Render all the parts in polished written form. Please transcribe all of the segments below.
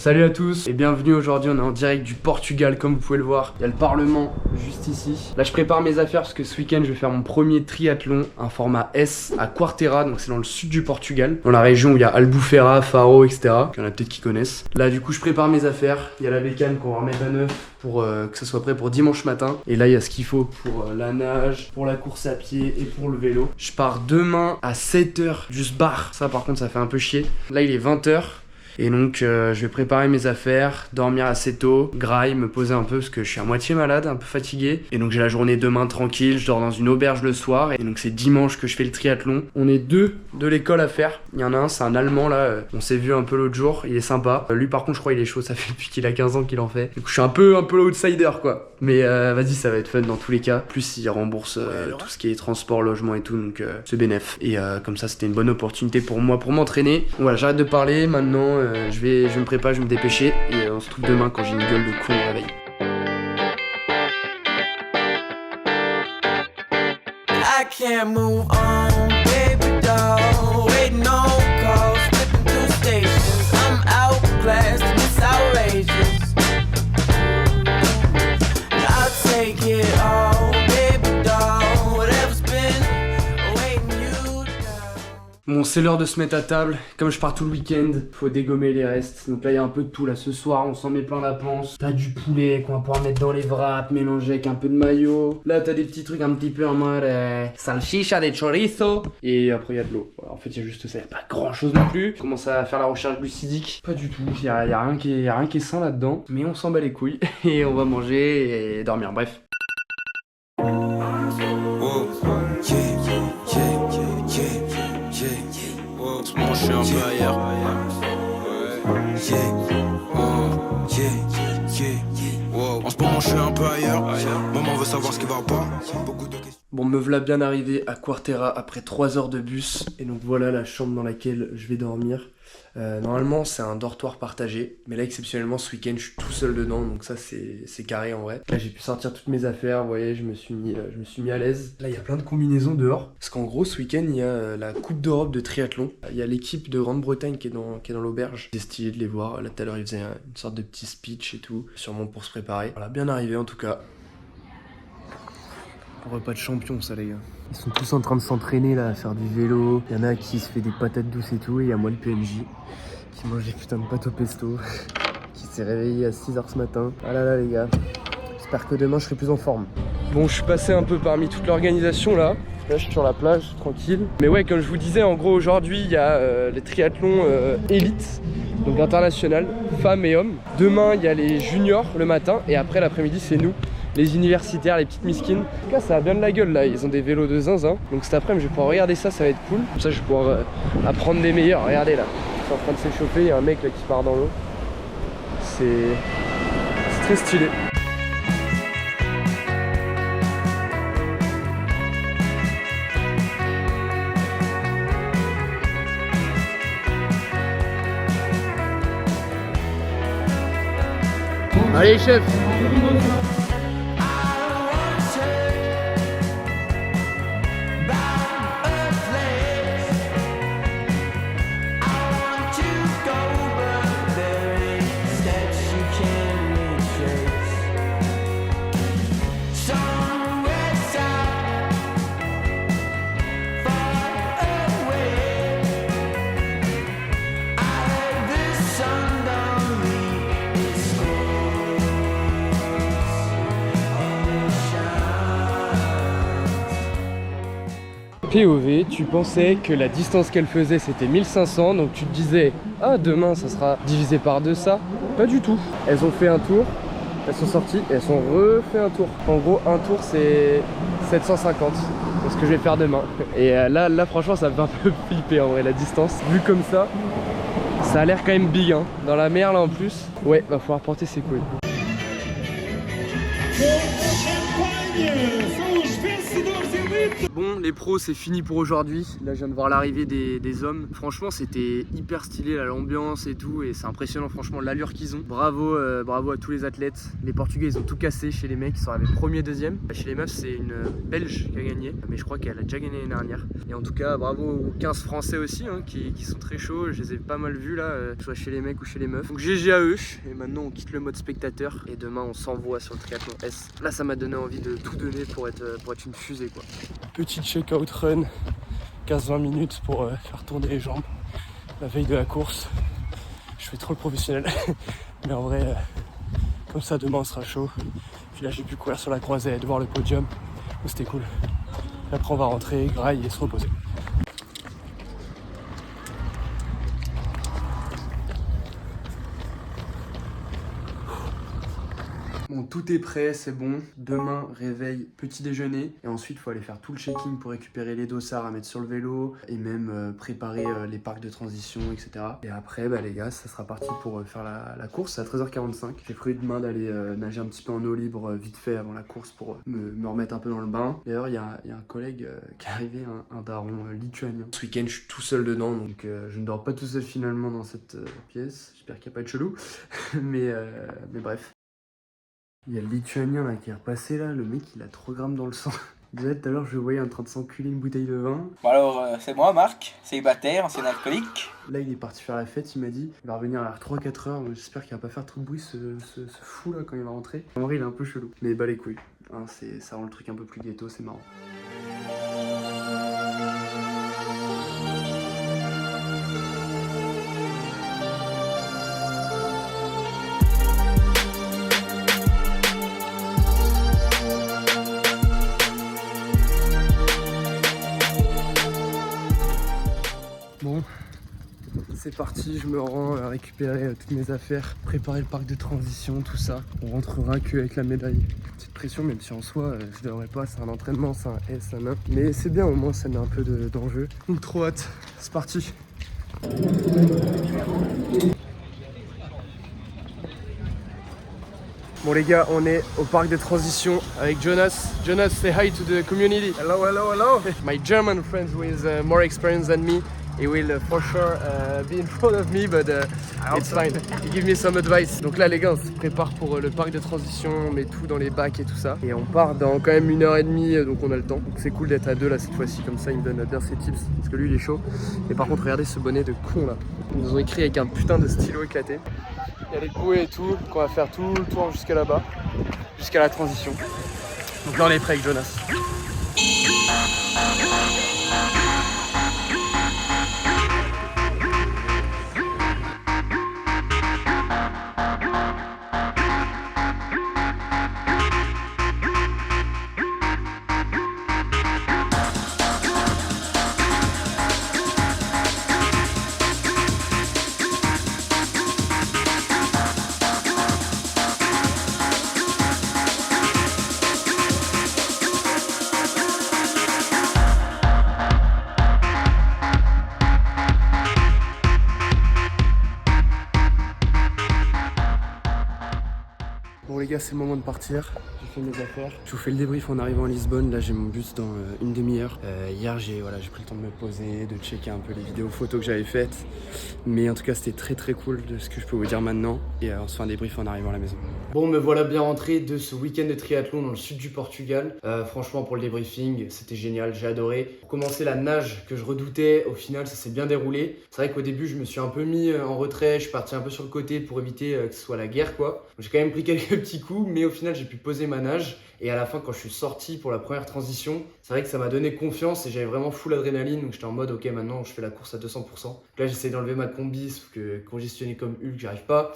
Salut à tous et bienvenue. Aujourd'hui on est en direct du Portugal comme vous pouvez le voir. Il y a le Parlement juste ici. Là je prépare mes affaires parce que ce week-end je vais faire mon premier triathlon, un format S à Quarteira, donc c'est dans le sud du Portugal, dans la région où il y a Albufeira, Faro, etc. Il y en a peut-être qui connaissent. Là du coup je prépare mes affaires. Il y a la bécane qu'on va remettre à neuf pour que ça soit prêt pour dimanche matin. Et là il y a ce qu'il faut pour la nage, pour la course à pied et pour le vélo. Je pars demain à 7h du bar. Ça par contre ça fait un peu chier. Là il est 20h. Et donc je vais préparer mes affaires, dormir assez tôt, graille, me poser un peu parce que je suis à moitié malade, un peu fatigué. Et donc j'ai la journée demain tranquille, je dors dans une auberge le soir. Et donc c'est dimanche que je fais le triathlon. On est deux de l'école à faire. Il y en a un, c'est un Allemand là, on s'est vu un peu l'autre jour, il est sympa. Lui par contre je crois il est chaud, ça fait depuis qu'il a 15 ans qu'il en fait. Du coup je suis un peu l'outsider quoi. Mais vas-y, ça va être fun dans tous les cas. Plus il rembourse tout ce qui est transport, logement et tout, donc c'est bénef. Et comme ça c'était une bonne opportunité pour moi pour m'entraîner. Donc, voilà, j'arrête de parler maintenant. Je vais me préparer, je vais me dépêcher et on se retrouve demain quand j'ai une gueule de con au réveil. I can't move on, baby doll. Waiting on calls, flipping through stations. I'm outclassed and it's outrageous. I'll take it all, baby doll. Whatever's been awaiting you down. Bon, c'est l'heure de se mettre à table. Comme je pars tout le week-end, faut dégommer les restes. Donc là, il y a un peu de tout. Là, ce soir, on s'en met plein la panse. T'as du poulet qu'on va pouvoir mettre dans les wraps, mélanger avec un peu de mayo. Là, t'as des petits trucs un petit peu en mode salchicha de chorizo. Et après, il y a de l'eau. Voilà, en fait, il y a juste ça. Il n'y a pas grand-chose non plus. Je commence à faire la recherche glucidique. Pas du tout. Il y a rien qui est sain là-dedans. Mais on s'en bat les couilles. Et on va manger et dormir. Bref. Je suis un peu ailleurs. En ce moment je suis un peu ailleurs. Maman veut savoir ce qui va pas. Beaucoup de questions. Bon, me voilà bien arrivé à Quarteira après 3 heures de bus. Et donc voilà la chambre dans laquelle je vais dormir. Normalement c'est un dortoir partagé, mais là exceptionnellement ce week-end je suis tout seul dedans, donc ça c'est carré en vrai. Là j'ai pu sortir toutes mes affaires, vous voyez, je me suis mis à l'aise. Là il y a plein de combinaisons dehors, parce qu'en gros ce week-end il y a la Coupe d'Europe de triathlon. Il y a l'équipe de Grande-Bretagne qui est dans l'auberge. C'est stylé de les voir, là tout à l'heure ils faisaient une sorte de petit speech et tout, sûrement pour se préparer. Voilà, bien arrivé en tout cas. Repas de champion ça les gars. Ils sont tous en train de s'entraîner là, à faire du vélo. Il y en a qui se fait des patates douces et tout. Et il y a moi le PNJ qui mange des putains de pâtes au pesto. Qui s'est réveillé à 6h ce matin. Ah là là les gars. J'espère que demain je serai plus en forme. Bon, je suis passé un peu parmi toute l'organisation là. Là je suis sur la plage, tranquille. Mais ouais, comme je vous disais, en gros aujourd'hui il y a les triathlons élites. Donc international, femmes et hommes. Demain il y a les juniors le matin. Et après l'après-midi c'est nous, les universitaires, les petites miskines. En tout cas ça a bien de la gueule là, ils ont des vélos de zinzin. Donc cet après-midi je vais pouvoir regarder ça, ça va être cool. Comme ça je vais pouvoir apprendre des meilleurs. Regardez là, ils sont en train de s'échauffer, il y a un mec là qui part dans l'eau. C'est très stylé. Allez chef. POV, tu pensais que la distance qu'elle faisait c'était 1500, donc tu te disais ah demain ça sera divisé par 2 ça. Pas du tout. Elles ont fait un tour, elles sont sorties et elles ont refait un tour. En gros un tour c'est 750, c'est ce que je vais faire demain. Et là franchement ça me fait un peu flipper en vrai la distance. Vu comme ça a l'air quand même big hein. Dans la mer là en plus. Ouais, va falloir porter ses couilles. Bon, les pros, c'est fini pour aujourd'hui. Là, je viens de voir l'arrivée des hommes. Franchement, c'était hyper stylé, l'ambiance et tout. Et c'est impressionnant, franchement, l'allure qu'ils ont. Bravo, bravo à tous les athlètes. Les Portugais, ils ont tout cassé chez les mecs. Ils sont arrivés premier, deuxième. Chez les meufs, c'est une Belge qui a gagné. Mais je crois qu'elle a déjà gagné l'année dernière. Et en tout cas, bravo aux 15 Français aussi, hein, qui sont très chauds. Je les ai pas mal vus là, que ce soit chez les mecs ou chez les meufs. Donc GG à eux. Et maintenant, on quitte le mode spectateur. Et demain, on s'envoie sur le triathlon S. Là, ça m'a donné envie de tout donner pour être une fusée, quoi. Petit check-out run, 15-20 minutes pour faire tourner les jambes la veille de la course. Je fais trop le professionnel, mais en vrai, comme ça demain on sera chaud. Puis là j'ai pu courir sur la croisette, voir le podium, donc c'était cool. Et après on va rentrer, graille et se reposer. Bon, tout est prêt, c'est bon. Demain, réveil, petit déjeuner. Et ensuite, il faut aller faire tout le checking pour récupérer les dossards à mettre sur le vélo. Et même préparer les parcs de transition, etc. Et après, bah, les gars, ça sera parti pour faire la course. C'est à 13h45. J'ai prévu demain d'aller nager un petit peu en eau libre vite fait avant la course pour me remettre un peu dans le bain. D'ailleurs, il y a un collègue qui est arrivé, un daron lituanien. Ce week-end, je suis tout seul dedans. Donc, je ne dors pas tout seul finalement dans cette pièce. J'espère qu'il n'y a pas de chelou. mais bref. Il y a le Lituanien là qui est repassé là, le mec il a 3 grammes dans le sang. Déjà tout à l'heure je le voyais en train de s'enculer une bouteille de vin. Bon alors c'est moi Marc, célibataire, ancien alcoolique. Là il est parti faire la fête, il m'a dit il va revenir à 3-4 heures, j'espère qu'il va pas faire trop de bruit ce fou là quand il va rentrer. En vrai il est un peu chelou, mais bah les couilles, hein, ça rend le truc un peu plus ghetto, c'est marrant. Bon, c'est parti, je me rends à récupérer toutes mes affaires, préparer le parc de transition, tout ça. On rentrera qu'avec la médaille. Petite pression, même si en soi, je devrais pas, c'est un entraînement, c'est un S, un 1. Mais c'est bien, au moins ça met un peu d'enjeu. Donc trop hâte, c'est parti. Bon les gars, on est au parc de transition avec Jonas. Jonas, say hi to the community. Hello, hello, hello. My German friend who is more experienced than me, he will for sure be in front of me, but it's fine. He give me some advice. Donc là les gars, on se prépare pour le parc de transition, on met tout dans les bacs et tout ça. Et on part dans quand même 1h30, donc on a le temps. Donc c'est cool d'être à deux là cette fois-ci, comme ça il me donne bien ses tips, parce que lui il est chaud. Et par contre regardez ce bonnet de con là. Ils nous ont écrit avec un putain de stylo éclaté. Il y a les bouées et tout, qu'on va faire tout le tour jusqu'à là-bas, jusqu'à la transition. Donc là on est prêt avec Jonas. Bon les gars, c'est le moment de partir. J'ai fait mes affaires. Je vous fais le débrief en arrivant à Lisbonne. Là j'ai mon bus dans une demi-heure. Hier j'ai pris le temps de me poser, de checker un peu les vidéos photos que j'avais faites. Mais en tout cas c'était très cool de ce que je peux vous dire maintenant. Et on se fait un débrief en arrivant à la maison. Bon, me voilà bien rentré de ce week-end de triathlon dans le sud du Portugal. Franchement pour le débriefing, c'était génial, j'ai adoré. Pour commencer la nage que je redoutais, au final ça s'est bien déroulé. C'est vrai qu'au début je me suis un peu mis en retrait, je suis parti un peu sur le côté pour éviter que ce soit la guerre quoi. J'ai quand même pris quelques petits coups, mais au final j'ai pu poser ma nage. Et à la fin quand je suis sorti pour la première transition, c'est vrai que ça m'a donné confiance et j'avais vraiment full adrénaline. Donc j'étais en mode ok, maintenant je fais la course à 200%. Donc là j'essaie d'enlever ma combi, sauf que congestionné comme Hulk j'y arrive pas.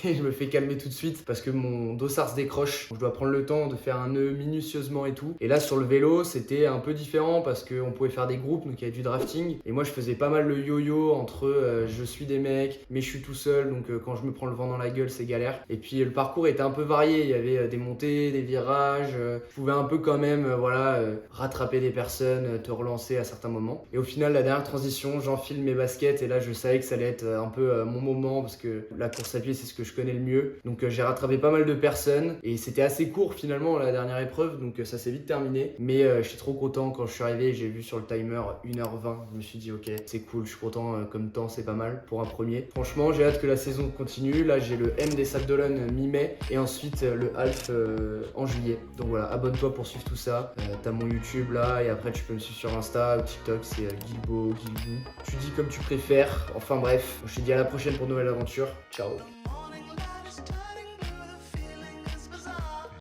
Et je me fais calmer tout de suite parce que mon dossard se décroche. Je dois prendre le temps de faire un nœud minutieusement et tout. Et là sur le vélo c'était un peu différent parce qu'on pouvait faire des groupes, donc il y avait du drafting. Et moi je faisais pas mal le yo-yo entre je suis des mecs mais je suis tout seul, donc quand je me prends le vent dans la gueule c'est galère. Et puis le parcours était un peu varié varié, il y avait des montées, des virages, tu pouvais un peu quand même rattraper des personnes, te relancer à certains moments. Et au final, la dernière transition, j'enfile mes baskets et là je savais que ça allait être un peu mon moment parce que la course à pied c'est ce que je connais le mieux. Donc j'ai rattrapé pas mal de personnes et c'était assez court finalement la dernière épreuve, donc ça s'est vite terminé. Mais j'étais trop content quand je suis arrivé et j'ai vu sur le timer 1h20, je me suis dit ok c'est cool, je suis content comme temps, c'est pas mal pour un premier. Franchement j'ai hâte que la saison continue. Là j'ai le M des Sables d'Olonne mi-mai et ensuite le half en juillet. Donc voilà, abonne-toi pour suivre tout ça. T'as mon YouTube là et après tu peux me suivre sur Insta ou TikTok, c'est Guilbeault, Guilbou. Tu dis comme tu préfères. Enfin bref, je te dis à la prochaine pour une nouvelle aventure. Ciao.